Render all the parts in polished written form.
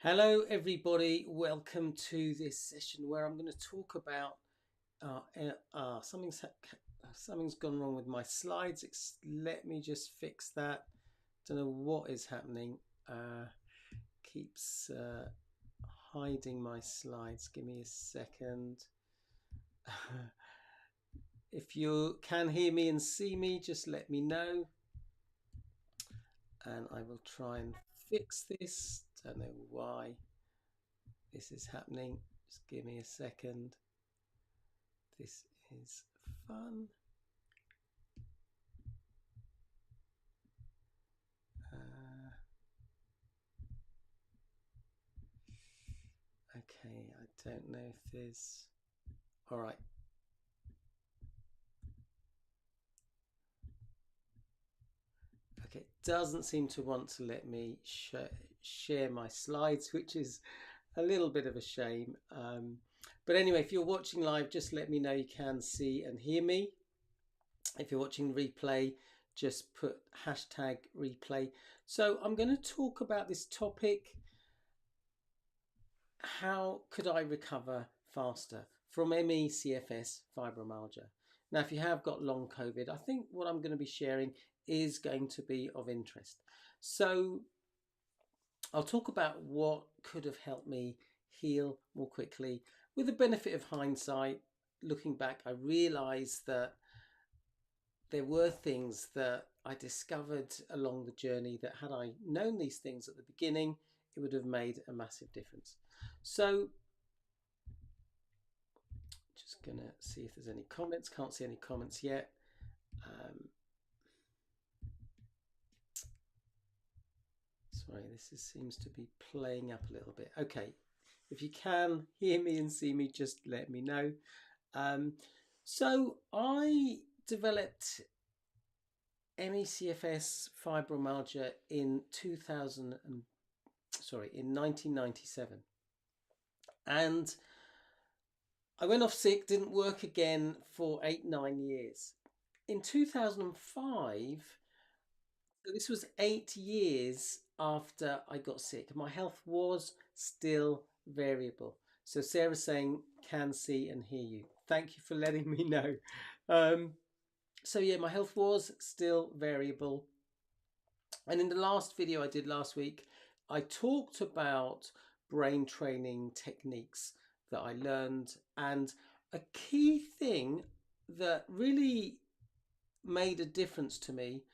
Hello everybody, welcome to this session where I'm going to talk about something's gone wrong with my slides. Let me just fix that. Don't know what is happening. Keeps hiding my slides. Give me a second. If you can hear me and see me, just let me know and I will try and fix this. Don't know why this is happening. Just give me a second. This is fun. Okay, I don't know if there's... All right. Okay, doesn't seem to want to let me share my slides, which is a little bit of a shame. But anyway, if you're watching live, just let me know you can see and hear me. If you're watching replay, just put hashtag replay. So I'm going to talk about this topic. How could I recover faster from ME, CFS, fibromyalgia? Now, if you have got long COVID, I think what I'm going to be sharing is going to be of interest. So I'll talk about what could have helped me heal more quickly. With the benefit of hindsight, looking back, I realized that there were things that I discovered along the journey that had I known these things at the beginning, it would have made a massive difference. So just gonna see if there's any comments. Can't see any comments yet. Sorry, this seems to be playing up a little bit. Okay, if you can hear me and see me, just let me know. So I developed ME/CFS fibromyalgia in 1997, and I went off sick, didn't work again for 8-9 years. In 2005, so this was 8 years after I got sick. My health was still variable. So Sarah's saying, can see and hear you. Thank you for letting me know. So yeah, my health was still variable. And in the last video I did last week, I talked about brain training techniques that I learned. And a key thing that really made a difference to me.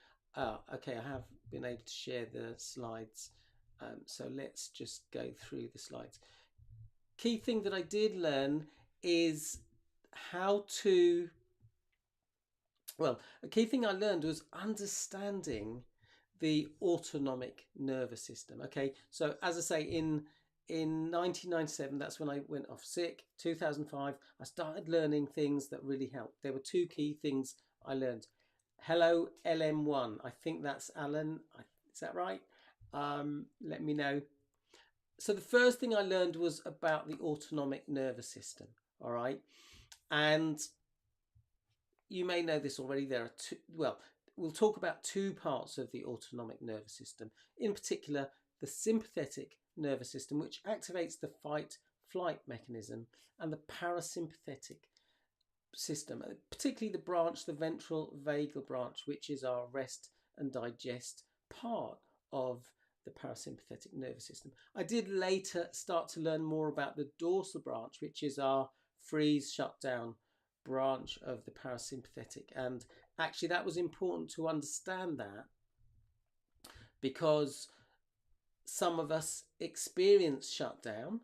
Okay, I have been able to share the slides. So let's just go through the slides. Key thing that I did learn is how to, well, a key thing I learned was understanding the autonomic nervous system. Okay, so as I say, in 1997, that's when I went off sick. 2005, I started learning things that really helped. There were two key things I learned. Hello, LM1. I think that's Alan. Is that right? Let me know. So the first thing I learned was about the autonomic nervous system. All right. And you may know this already. There are two, well, we'll talk about two parts of the autonomic nervous system. In particular, the sympathetic nervous system, which activates the fight-flight mechanism, and the parasympathetic system, particularly the branch, the ventral vagal branch, which is our rest and digest part of the parasympathetic nervous system. I did later start to learn more about the dorsal branch, which is our freeze shutdown branch of the parasympathetic, and actually that was important to understand that because some of us experience shutdown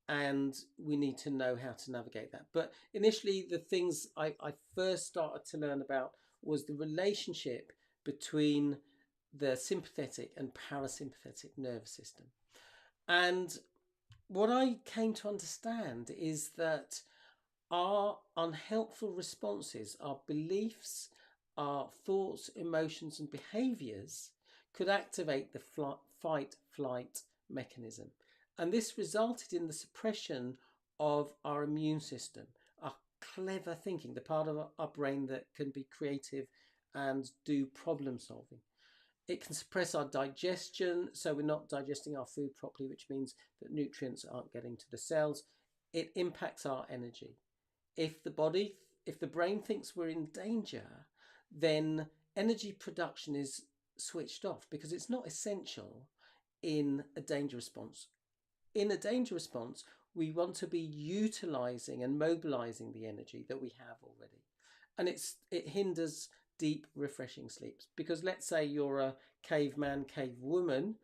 and we need to know how to navigate that. But initially, the things I first started to learn about was the relationship between the sympathetic and parasympathetic nervous system. And what I came to understand is that our unhelpful responses, our beliefs, our thoughts, emotions, and behaviors could activate the fight-flight mechanism. And this resulted in the suppression of our immune system, our clever thinking, the part of our brain that can be creative and do problem solving. It can suppress our digestion, so we're not digesting our food properly, which means that nutrients aren't getting to the cells. It impacts our energy. If the brain thinks we're in danger, then energy production is switched off because it's not essential in a danger response. In a danger response, we want to be utilizing and mobilizing the energy that we have already. And it hinders deep, refreshing sleeps. Because let's say you're a caveman, cavewoman,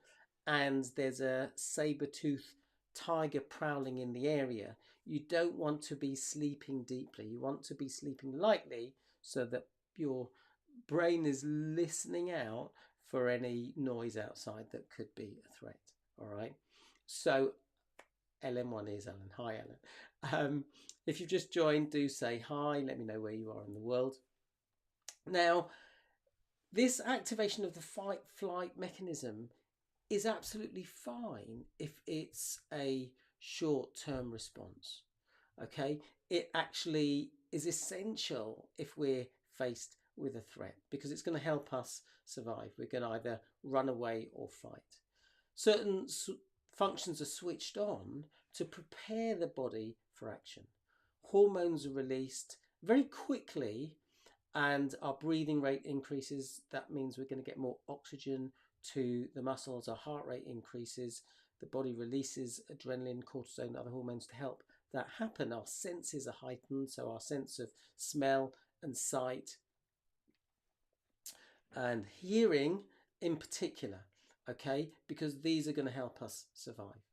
and there's a saber-toothed tiger prowling in the area. You don't want to be sleeping deeply. You want to be sleeping lightly so that your brain is listening out for any noise outside that could be a threat. All right. So LM1 is Alan. Hi, Alan. If you've just joined, do say hi. Let me know where you are in the world. Now, this activation of the fight-flight mechanism is absolutely fine if it's a short-term response. Okay, it actually is essential if we're faced with a threat because it's going to help us survive. We're going to either run away or fight. Certain functions are switched on to prepare the body for action. Hormones are released very quickly and our breathing rate increases. That means we're going to get more oxygen to the muscles. Our heart rate increases. The body releases adrenaline, cortisol, and other hormones to help that happen. Our senses are heightened, so our sense of smell and sight and hearing in particular, okay, because these are going to help us survive.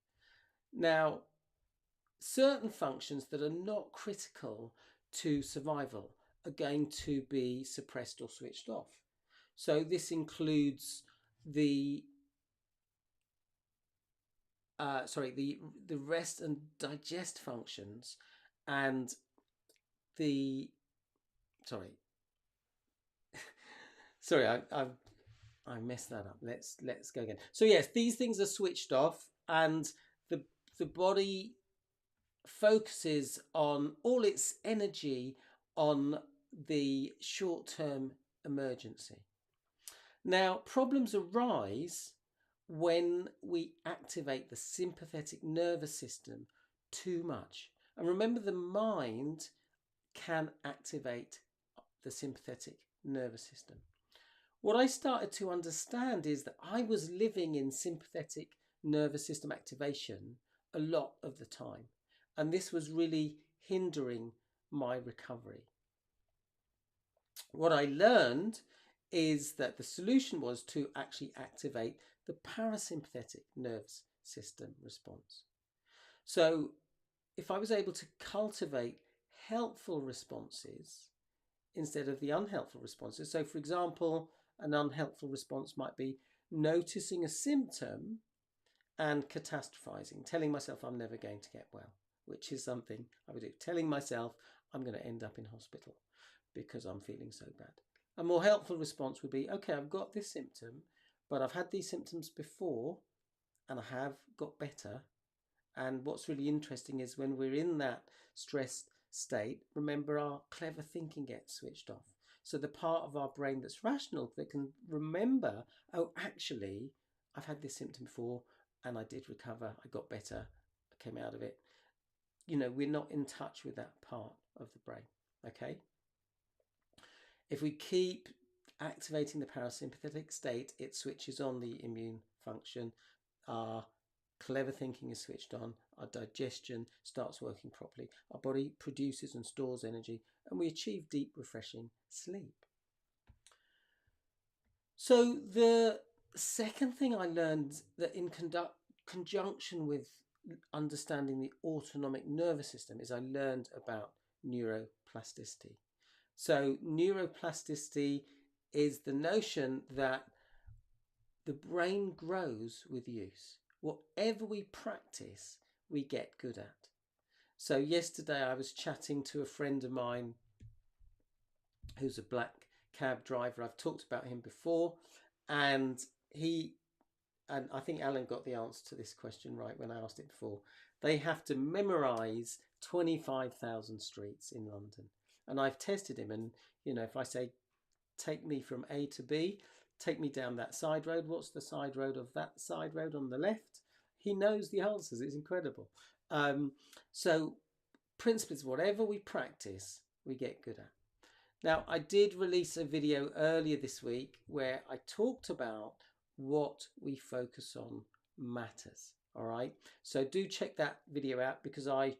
Now, certain functions that are not critical to survival are going to be suppressed or switched off. So this includes the rest and digest functions and the I messed that up. Let's go again. So yes, these things are switched off and the body focuses on all its energy on the short-term emergency. Now, problems arise when we activate the sympathetic nervous system too much. And remember, the mind can activate the sympathetic nervous system. What I started to understand is that I was living in sympathetic nervous system activation a lot of the time. And this was really hindering my recovery. What I learned is that the solution was to actually activate the parasympathetic nervous system response. So if I was able to cultivate helpful responses instead of the unhelpful responses, so for example, an unhelpful response might be noticing a symptom and catastrophizing, telling myself I'm never going to get well, which is something I would do, telling myself I'm going to end up in hospital because I'm feeling so bad. A more helpful response would be, okay, I've got this symptom, but I've had these symptoms before and I have got better. And what's really interesting is when we're in that stressed state, remember, our clever thinking gets switched off. So the part of our brain that's rational that can remember, oh, actually, I've had this symptom before and I did recover, I got better, I came out of it. You know, we're not in touch with that part of the brain, okay? If we keep activating the parasympathetic state, it switches on the immune function. Our clever thinking is switched on. Our digestion starts working properly. Our body produces and stores energy, and we achieve deep, refreshing sleep. So the second thing I learned, that in conjunction with understanding the autonomic nervous system, is I learned about neuroplasticity. So neuroplasticity is the notion that the brain grows with use. Whatever we practice, we get good at. So yesterday I was chatting to a friend of mine who's a black cab driver. I've talked about him before, and I think Alan got the answer to this question right when I asked it before. They have to memorize 25,000 streets in London. And I've tested him, and you know, if I say take me from A to B, take me down that side road. What's the side road of that side road on the left? He knows the answers. It's incredible. So principles, whatever we practice, we get good at. Now, I did release a video earlier this week where I talked about what we focus on matters. All right. So do check that video out, because I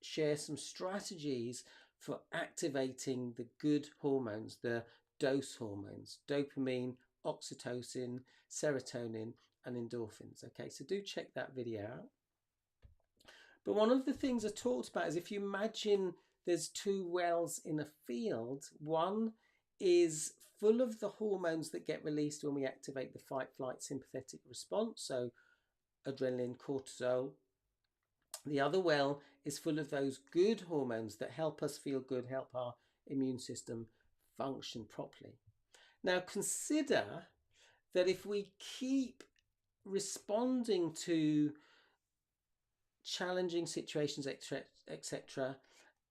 share some strategies for activating the good hormones, the dose hormones, dopamine, oxytocin, serotonin, and endorphins. Okay, so do check that video out. But one of the things I talked about is, if you imagine there's two wells in a field, one is full of the hormones that get released when we activate the fight, flight, sympathetic response, so adrenaline, cortisol. The other well is full of those good hormones that help us feel good, help our immune system function properly. Now consider that if we keep responding to challenging situations, etc.,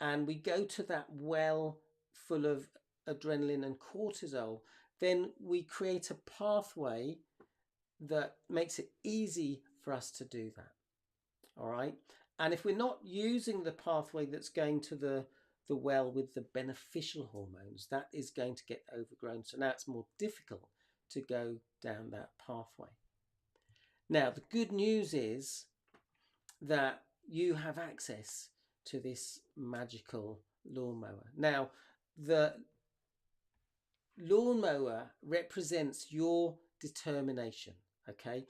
and we go to that well full of adrenaline and cortisol, then we create a pathway that makes it easy for us to do that. All right. And if we're not using the pathway that's going to the well with the beneficial hormones, that is going to get overgrown. So now it's more difficult to go down that pathway. Now, the good news is that you have access to this magical lawnmower. Now, the lawnmower represents your determination, okay?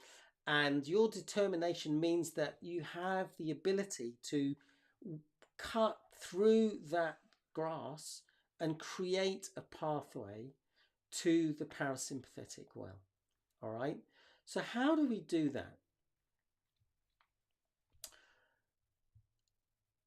And your determination means that you have the ability to cut through that grass and create a pathway to the parasympathetic well. All right. So how do we do that?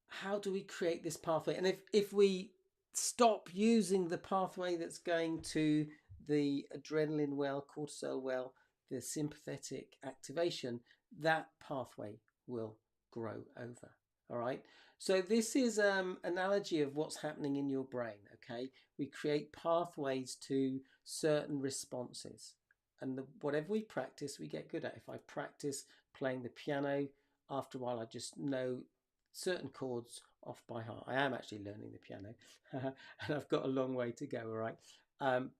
How do we create this pathway? And if we stop using the pathway that's going to the adrenaline well, cortisol well, the sympathetic activation, that pathway will grow over. All right. So this is an analogy of what's happening in your brain. Okay. We create pathways to certain responses, and whatever we practice, we get good at. If I practice playing the piano, after a while, I just know certain chords off by heart. I am actually learning the piano, and I've got a long way to go. All right.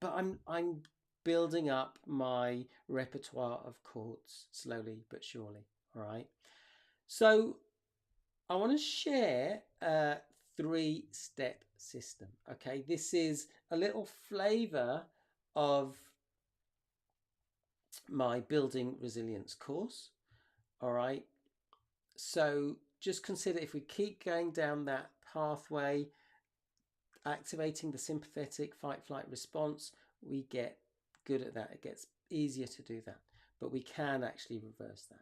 But I'm building up my repertoire of chords slowly but surely. All right. So I want to share a 3-step system. Okay. This is a little flavor of my Building Resilience course. All right. So just consider, if we keep going down that pathway, activating the sympathetic fight flight response, we get good at that. It gets easier to do that, but we can actually reverse that.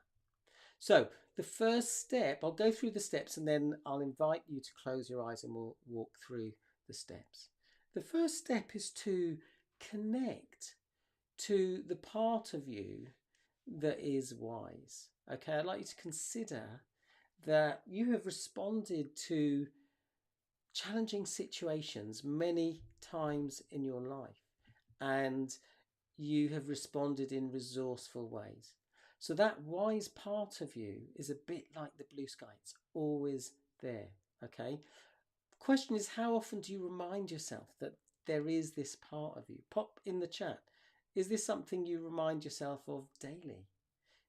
So the first step, I'll go through the steps and then I'll invite you to close your eyes and we'll walk through the steps. The first step is to connect to the part of you that is wise. Okay, I'd like you to consider that you have responded to challenging situations many times in your life, and you have responded in resourceful ways. So that wise part of you is a bit like the blue sky. It's always there. Okay. The question is, how often do you remind yourself that there is this part of you? Pop in the chat. Is this something you remind yourself of daily?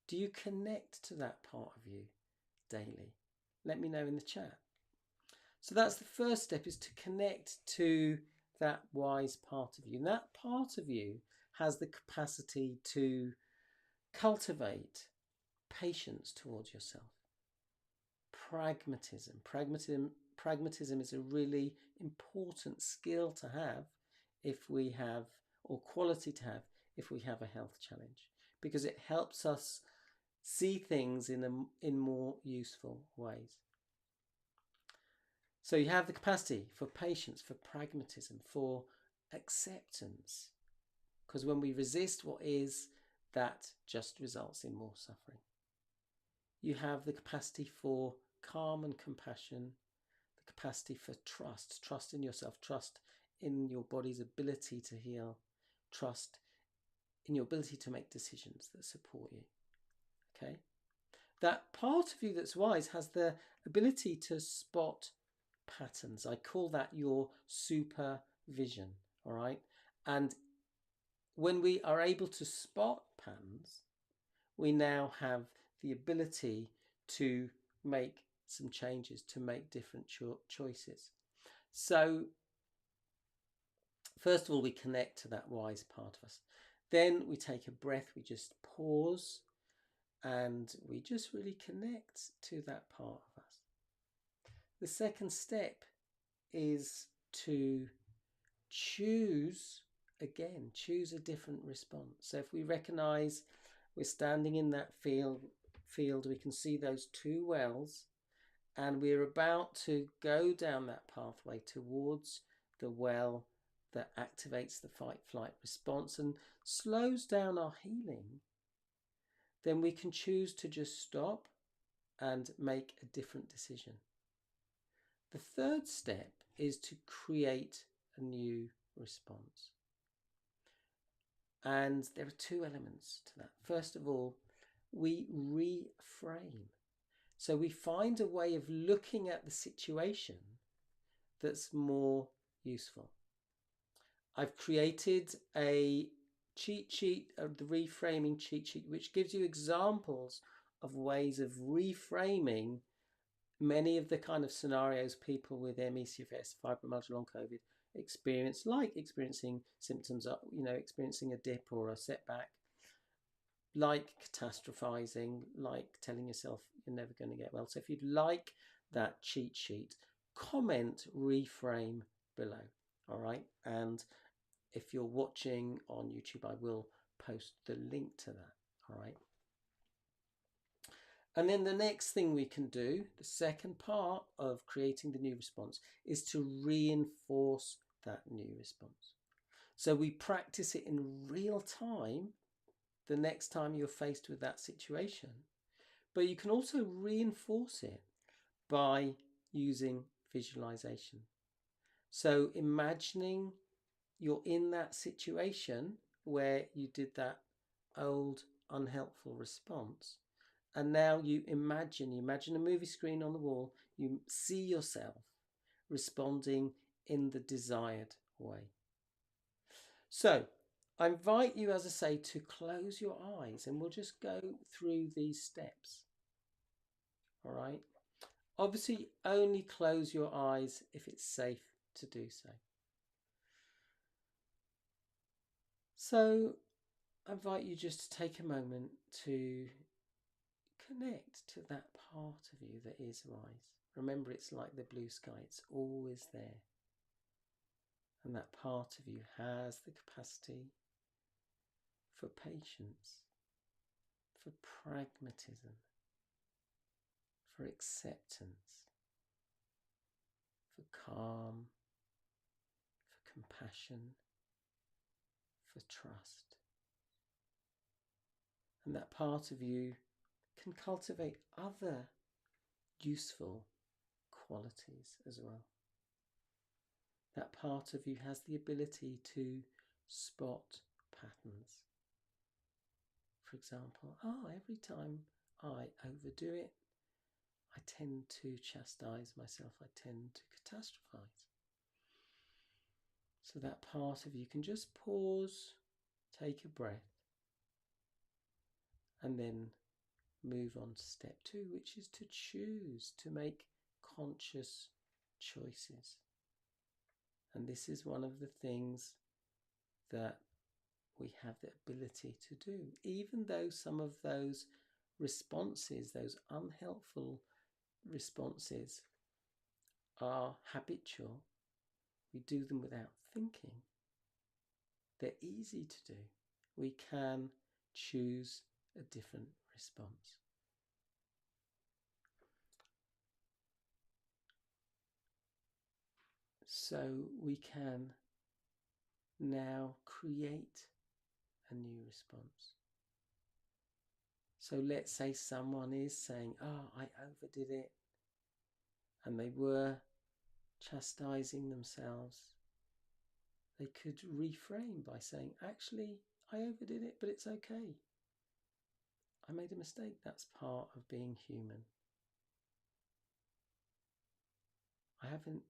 Do you connect to that part of you daily? Let me know in the chat. So that's the first step, is to connect to that wise part of you. And that part of you has the capacity to cultivate patience towards yourself. Pragmatism. Pragmatism is a really important skill to have if we have, or quality to have if we have a health challenge, because it helps us see things in more useful ways. So you have the capacity for patience, for pragmatism, for acceptance, because when we resist what is, that just results in more suffering. You have the capacity for calm and compassion, the capacity for trust in yourself, trust in your body's ability to heal, trust in your ability to make decisions that support you. Okay? That part of you that's wise has the ability to spot patterns. I call that your supervision, all right? And when we are able to spot patterns, we now have the ability to make some changes, to make different choices. So first of all, we connect to that wise part of us. Then we take a breath, we just pause, and we just really connect to that part of us. The second step is to choose a different response. So if we recognize we're standing in that field, we can see those two wells, and we're about to go down that pathway towards the well that activates the fight-flight response and slows down our healing, then we can choose to just stop and make a different decision. The third step is to create a new response. And there are two elements to that. First of all, we reframe. So we find a way of looking at the situation that's more useful. I've created a cheat sheet, the reframing cheat sheet, which gives you examples of ways of reframing many of the kind of scenarios people with ME, CFS, fibromyalgia, long COVID experience, like experiencing symptoms, experiencing a dip or a setback, like catastrophizing, like telling yourself you're never going to get well. So if you'd like that cheat sheet, comment reframe below. All right. And if you're watching on YouTube, I will post the link to that. All right. And then the next thing we can do, the second part of creating the new response, is to reinforce that new response. So we practice it in real time the next time you're faced with that situation. But you can also reinforce it by using visualization. So imagining you're in that situation where you did that old unhelpful response, and now you imagine a movie screen on the wall, you see yourself responding in the desired way. So I invite you, as I say, to close your eyes, and we'll just go through these steps. All right. Obviously, only close your eyes if it's safe to do so. So I invite you just to take a moment to connect to that part of you that is wise. Remember, it's like the blue sky, it's always there. And that part of you has the capacity for patience, for pragmatism, for acceptance, for calm, for compassion, for trust. And that part of you can cultivate other useful qualities as well. That part of you has the ability to spot patterns. For example, every time I overdo it, I tend to chastise myself, I tend to catastrophize. So that part of you can just pause, take a breath, and then move on to step 2, which is to choose, to make conscious choices. And this is one of the things that we have the ability to do. Even though some of those responses, those unhelpful responses, are habitual, we do them without thinking, they're easy to do. We can choose a different response. So we can now create a new response. So let's say someone is saying, I overdid it, and they were chastising themselves. They could reframe by saying, actually, I overdid it, but it's okay. I made a mistake. That's part of being human. I haven't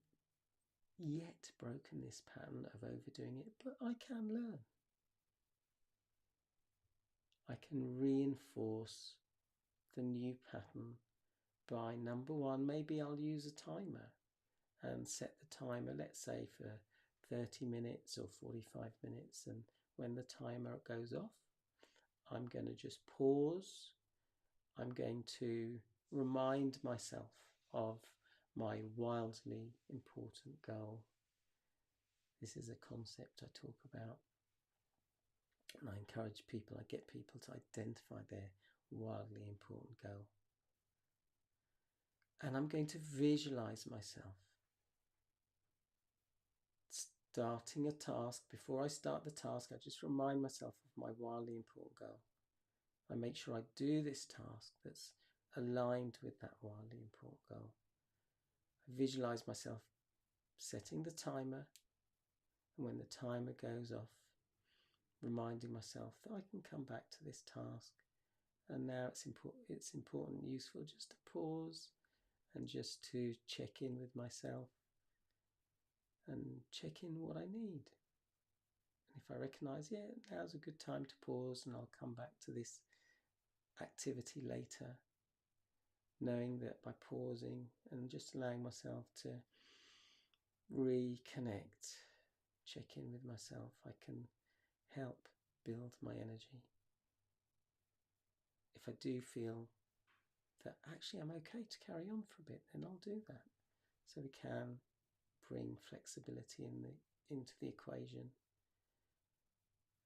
yet broken this pattern of overdoing it, but I can learn. I can reinforce the new pattern by, number one, maybe I'll use a timer and set the timer, let's say, for 30 minutes or 45 minutes. And when the timer goes off, I'm going to just pause. I'm going to remind myself of my wildly important goal. This is a concept I talk about, and I encourage people, I get people to identify their wildly important goal. And I'm going to visualize myself starting a task. Before I start the task, I just remind myself of my wildly important goal. I make sure I do this task that's aligned with that wildly important goal. I visualize myself setting the timer, and when the timer goes off, reminding myself that I can come back to this task. And now it's important, useful just to pause and just to check in with myself and check in what I need. And if I recognize, yeah, now's a good time to pause and I'll come back to this activity later, knowing that by pausing and just allowing myself to reconnect, check in with myself, I can help build my energy. If I do feel that actually I'm okay to carry on for a bit, then I'll do that. So we can bring flexibility into the equation.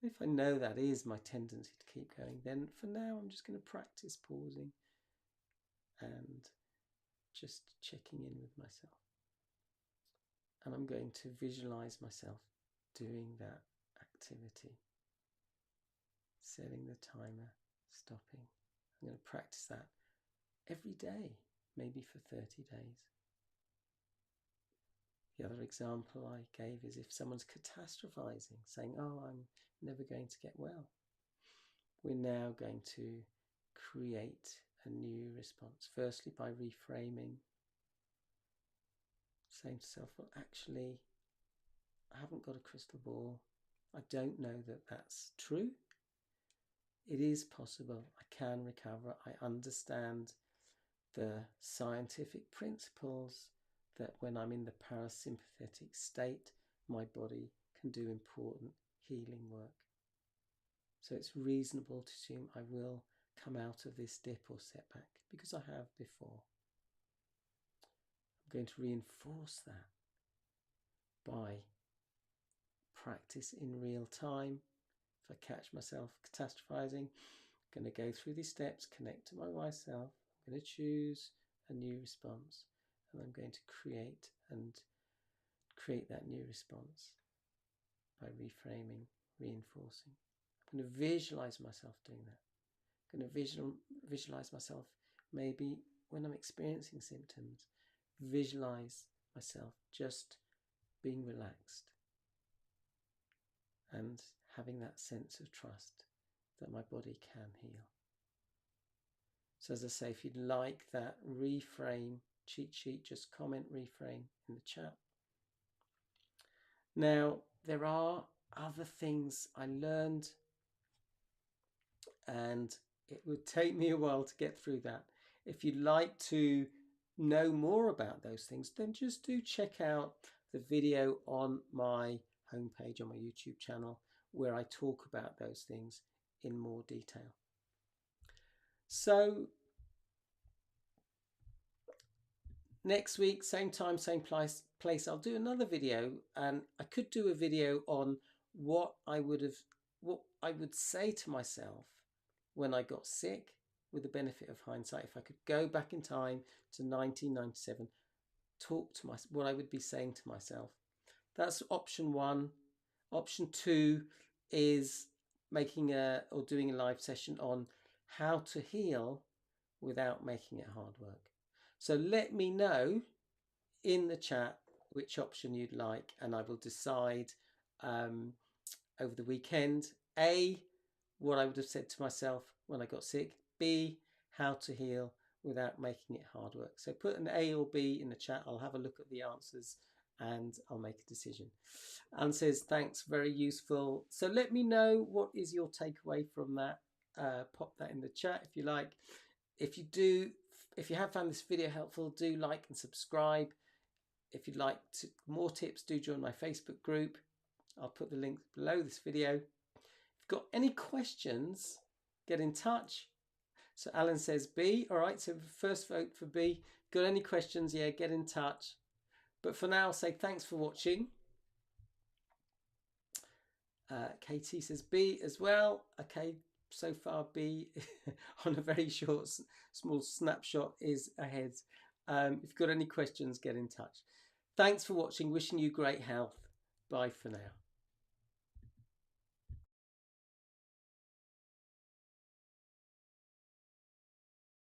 If I know that is my tendency to keep going, then for now I'm just going to practice pausing and just checking in with myself. And I'm going to visualize myself doing that activity, setting the timer, stopping. I'm going to practice that every day, maybe for 30 days. The other example I gave is if someone's catastrophizing, saying, oh, I'm never going to get well. We're now going to create a new response. Firstly, by reframing, saying to self, well, actually, I haven't got a crystal ball. I don't know that that's true. It is possible. I can recover. I understand the scientific principles that when I'm in the parasympathetic state, my body can do important healing work. So it's reasonable to assume I will come out of this dip or setback because I have before. I'm going to reinforce that by practice in real time. If I catch myself catastrophizing, I'm going to go through these steps, connect to my wise self. I'm going to choose a new response, and I'm going to create that new response by reframing, reinforcing. I'm going to visualize myself doing that. I'm going to visualize myself maybe when I'm experiencing symptoms, visualize myself just being relaxed and having that sense of trust that my body can heal. So as I say, if you'd like that reframe cheat sheet, just comment reframe in the chat. Now, there are other things I learned, and it would take me a while to get through that. If you'd like to know more about those things, then just do check out the video on my homepage on my YouTube channel where I talk about those things in more detail. So next week, same time, same place, I'll do another video, and I could do a video on what I would say to myself when I got sick, with the benefit of hindsight. If I could go back in time to 1997, talk to myself, what I would be saying to myself. That's option one. Option two is doing a live session on how to heal without making it hard work. So let me know in the chat which option you'd like, and I will decide a over the weekend. A, what I would have said to myself when I got sick. B, how to heal without making it hard work. So put an A or B in the chat. I'll have a look at the answers and I'll make a decision. Alan says, thanks, very useful. So let me know what is your takeaway from that. Pop that in the chat if you like. If you have found this video helpful, do like and subscribe. If you'd like more tips, do join my Facebook group. I'll put the link below this video. If you've got any questions, get in touch. So Alan says B. All right, so first vote for B. Got any questions? Yeah, get in touch. But for now, I'll say thanks for watching. KT says B as well. Okay, so far B on a very short, small snapshot is ahead. If you've got any questions, get in touch. Thanks for watching. Wishing you great health. Bye for now.